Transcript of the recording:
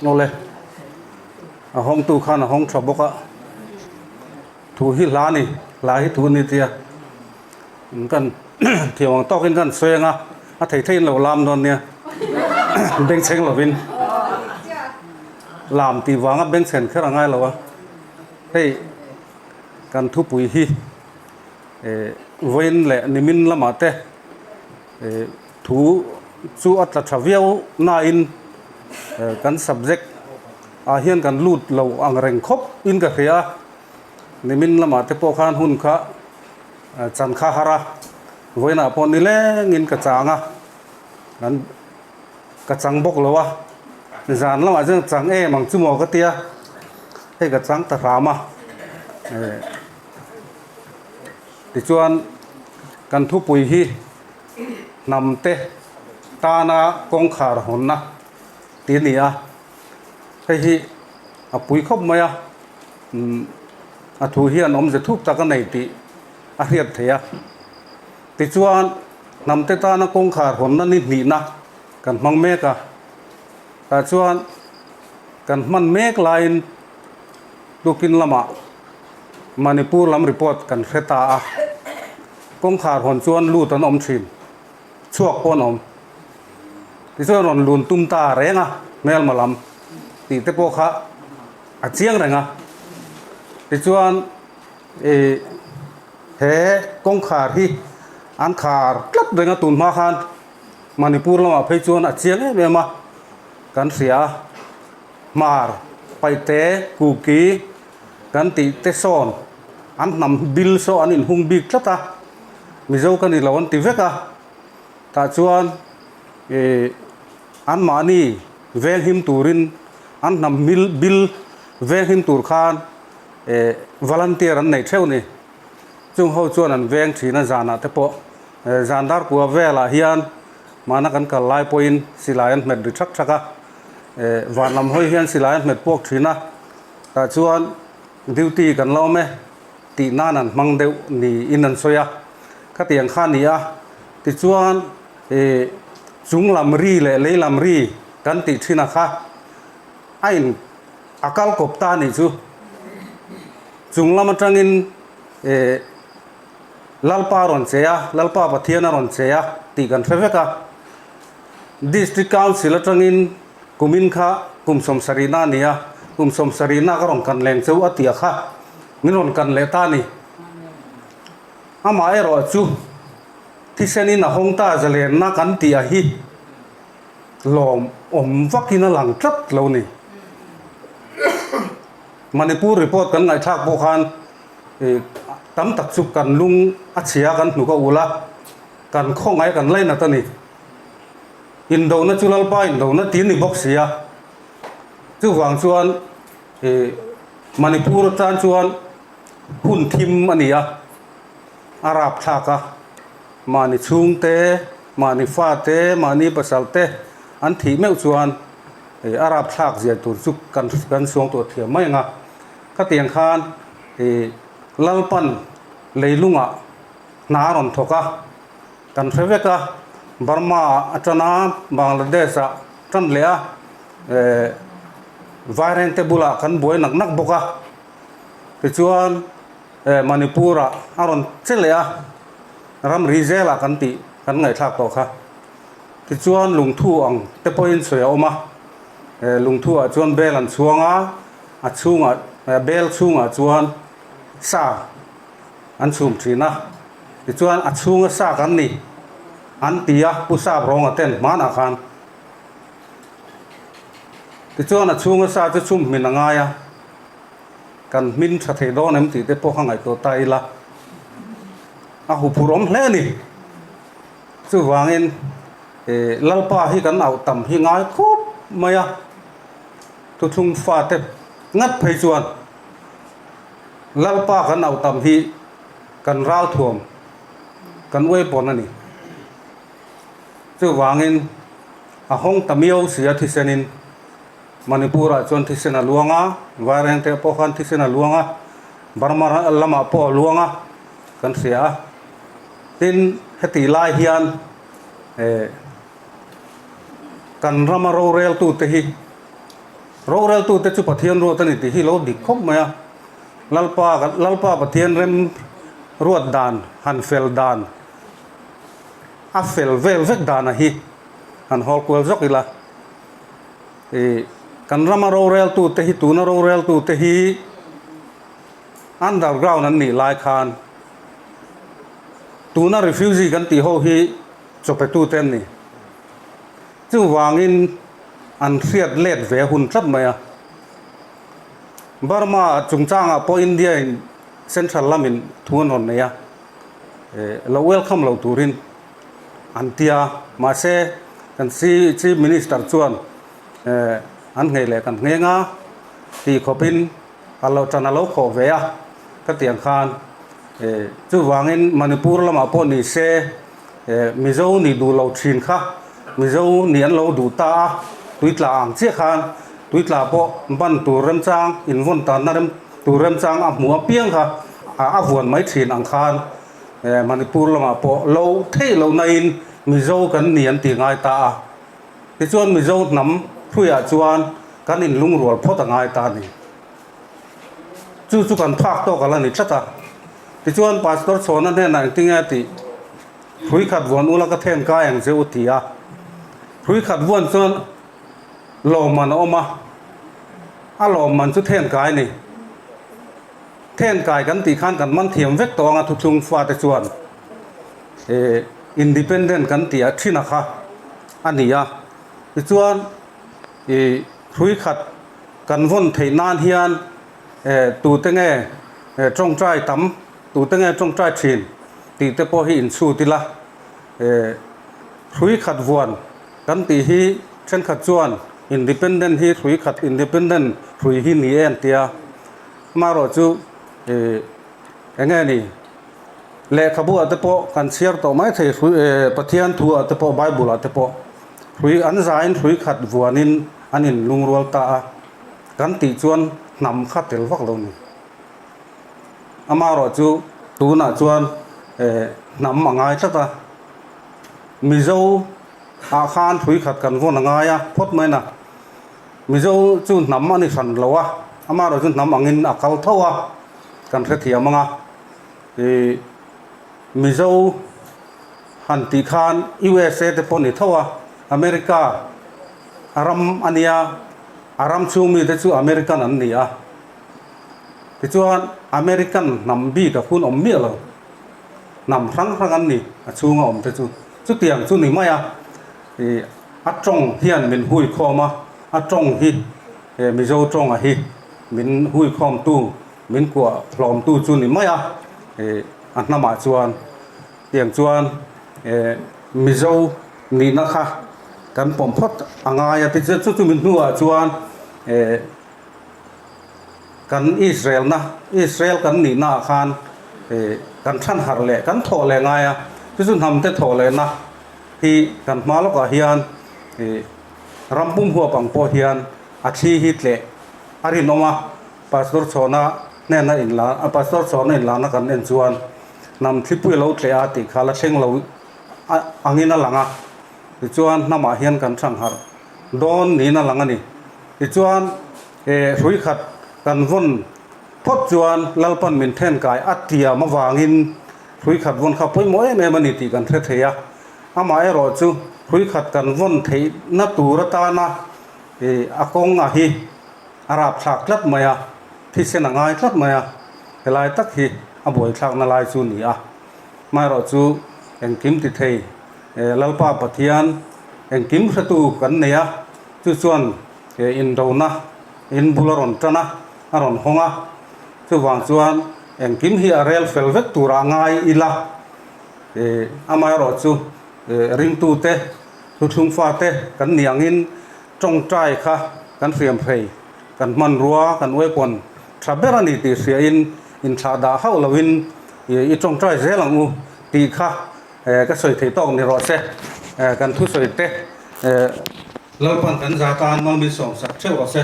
nô lệ hong tu khan hong thọ boka thu hi lá ni lá hi thu ni tia kan thiểu to kan xoay nga thầy lâu làm rồi nè bên xem là bên làm thì vắng bên xem khá là ngay là hey kan thu bùi hi vén lệ nimin làm mà te thu chú ở tại travel na in kan subject hiền kan lút lâu ang rèn khop in cái kia nimin làm mà te po khan hun kha chan kha hara với na pon ni le ngin ka changa nan ka chang bok lo wa zan la ma jang chang e mang chu mo ka tia he ka chang ta rama ti chuan kan thu pui hi nam te ta na kong khar hon na ti ni a he hi a pui khop maya a thu hi an om je thup ta ka nei ti a riat thea ti chuan nam te ta na kong khar hon na ni na kan mang me ka ta chuan kan man mek lain lukin lama Manipur lam report kan kheta a kong khar hon chuan lu tan om thin chuak pon om ti chuan ron lun tum ta renga mel malam ti te po kha a chiang renga ti chuan he kong khar hi an khar tlat renga tun ma khan Manipur lama phei chuan a chiang e ma kan sia mar pai te ku ki kan ti te son an nam bil so an in hung big tlata mizo kan i lawan ti veka ta chuan an mani vel him turin an nam bil vel him tur khan volunteer an nei theu ni chung ho chuan an veng thina zana te po zandar ku vela hian mana kan kal lai point silayan met ri thak thaka van lam hoi hian silayan met pok thina ta chuan duty kan lo me ti nanan mang deuh ni inan soya ka tiang khan ni a ti chuan chung lam ri le le lam ri kan ti thina kha ain akal kopta ni chu chung lam atangin lalpa ron cheya lalpa pathiana ron cheya ti kan feveka district council atangin kumin kha kumsom sarina nia kumsom sarina ka ron kan leng cheu atia kha min ron kan le ta ni ama ero chu thi seni na hongta zalen na kan ti a hi lom om vakina lang trat lo ni Manipur report kan ngai thak bo khan tam tak chu kan lung achia kan nu ka ula kan khongai kan leina ta ni indo na chulal pa indo na tin ni boxia chu wang chuan Manipur tan chuan hun thim ania arab thaka mani chung te mani fa te mani pasal te an thi meu chuan arab thak zia tur chu kan suang to thia mai nga ka tiang khan lalpan leilunga naron thoka kan feveka Burma atana Bangladesh tan lea violent bula kan boy nak boka ti chuan Manipura aron chelea ram rizela kan ti kan ngai thak to kha ti chuan lungthu ang te point soya oma lungthu a chuan bel an chuanga a chunga bel chunga chuan sa an chum thina ti chuan a chunga sa kan ni an tia pusa rong aten mana khan ti chuan a chunga sa chu chum min anga ya kan min tha the do nem ti te po khangai to tai la a hu purom hle ni chu wangin lalpa hi kan au tam hi ngai khup maya tu thung fa te ngat phei chuan lalpa kan au tam hi kan ral thuam kan we pon ani chu wangin a hong tamio sia thi senin Manipura chuan thi sena luanga wareng te po khan thi sena luanga Burma lama po luanga kan sia tin heti lai hian kan ramaro rel tu te hi โรเรลตูเตจุปะเทียนรัวตันติฮิโลดิคบมาลัลปาปะเทียนเรมรวดดานหันเฟลดานอัฟเฟลเวลเวกดานอะฮีหันฮอลกวลจอกอีละกันรามาโรเรลตูเตฮิตูนาโรเรลตูเตฮิอันดาร์กราวนั้นนี่ลายคานตูน่ารีฟิวซีกันตีโฮฮีจบไปตูเต้นนี่จึงวางอินอันเสียดเล็ดเวหุ่นจับไหมอ่ะบาร์มาจุงจ้างอ่ะพออินเดียเซ็นทรัลลามินทวนหนเนี่ยเราเวลคัมเราตูรินอันเตียมาเซกันซีมินิสเตอร์ชวนอันไงเลยกันเงี้ยงาตีขบินอัลเราจันเราขอเวียก็เตียงคานจู่วางอินมณิปุรละมาพอนี่เซมิโซนี่ดูเราชินค่ะมิโซนี่อันเราดูตาตุยตลาอ่างเชี่ยคานตุยตลาพอบันตูเริ่มจางอินวันตานนั่นตูเริ่มจางอ่ะหัวเปียงค่ะอ่ะวนไม่ชินอ่างคานมณิปุรละมาพอเราเท่เราในมิโซกันนี่อันตีง่ายตาที่ชวนมิโซน้ำผู้ยาจวนกันอินลุงรัวพอต่างง่ายตานี่จู่กันภาคโตกันแล้วนี่ชัดตาที่ชวนพาสตอร์โซนั่นเนี่ยนั่งติ้งไอ้ที่ผู้ขัดวนอุลากเทนกายอย่างเจ้าอุทิยาผู้ขัดวนจนหลอมันออกมาหลอมันจุดเทนกายนี่เทนกายกันตีขันกันมันเทียมเวกตองทุกชุงฟ้าแต่ชวนอินดิเพนเดนต์กันตีที่นักค่ะอันนี้อ่ะที่ชวนผู้ขัดกันวนเทนานเฮียนตูเตงจงใจตั้มตูเตงจงใจชินตีเตปอฮีอินสูติละผู้ขัดวนกันตีฮีเช่นขัดจวนอินดิเพนเดนต์ฮีผู้ขัดอินดิเพนเดนต์ผู้ฮีนี่เองเตียมารอจูยังไงนี่เล่ขบัวเตปอกันเชียร์ต่อไม่เทปะเทียนทัวเตปอไบเบิลเตปอผู้อันใจผู้ขัดวนินอันนินลุงรัวตากันตีจวนนำขัดเตลวักลงนี่มารอจูตูน่าจวนนำมาง่ายชัดตามิโซอาคารผู้ขัดกันวนง่ายพดไหมนะมิโซจูนำมันนี่สันเลวะมารอจูนำอังินอักลเท่ากันเทียมมั้งมิโซหันตีคานUSAเตปนี่เท่าอเมริกาอารัมอันนี้อารัมชูมีแต่ชูอเมริกันอันนี้ที่ชวนอเมริกันนำบีกับคุณอมเมียเรานำครั้งอันนี้ชูงอมแต่ชูเตียงชูนี่ไม่อัดจงเฮียนมินหุยคอมาอัดจงฮิมิโซจงฮิมินหุยคอมตู้มินกัวพร้อมตู้ชูนี่ไม่อันนั้นมาชวนเตียงชวนมิโซนี่นะคะกันผมพดอ่างายที่จะชูมินหัวชวนกันอิสราเอลนะอิสราเอลกันนี่นาคานกันท่านหาเล่กันโถเล่ไงที่สุดทำแต่โถเล่นะที่กันมาแล้วก็เฮียนรำปุ่มหัวปังโปเฮียนอาชีฮิตเล่อารินอมาพาสตอร์โซนาเน่นอินลาพาสตอร์โซนาอินลานะกันเอ็นจวนนำทิพย์เราเตะอาติขาละเชงเราอังอินนั่นหลังที่จวนน้ำมาเฮียนกันช่างหาโดนนี่นั่นหลังนี่ที่จวนรุยขัดกันวนพดจวนลัลปันมินเทนกายอัตเตียมาวางินรุยขัดวนขับไปมวยเมมันนิติกันเทียอามารอจูรุยขัดกันวนเทนัตูรตานะอากงอาฮีอาราบฉากลัดมายที่เสนงายลัดมายเฮลายตักฮีอาบวยฉากนาลายจูนี่มารอจูเอ็งกิมติเทลัลปาปะเทียนเอ็งกิมประตูกันเนี่ยจูชวนอินโดนะอินบุลรอนจันนะอรอนฮงจู่วางชวนเอ็งกิมฮีอาเรลเฟลเวกตูรางายอีละอามารอจูริงตูเตทุชุงฟ้าเตกันเนียงอินจงใจค่ะกันเสียมเพยกันมันรัวกันไว้ปนทรัพย์รานิติเสียอินชาดาเข้าลวินอีจงใจเสียหลังอูตีค่ะก็สวยที่ต้องในรถเสกันทุสวยเตแล้วปันกันจาการมันมีสองสักเชื่อว่าเส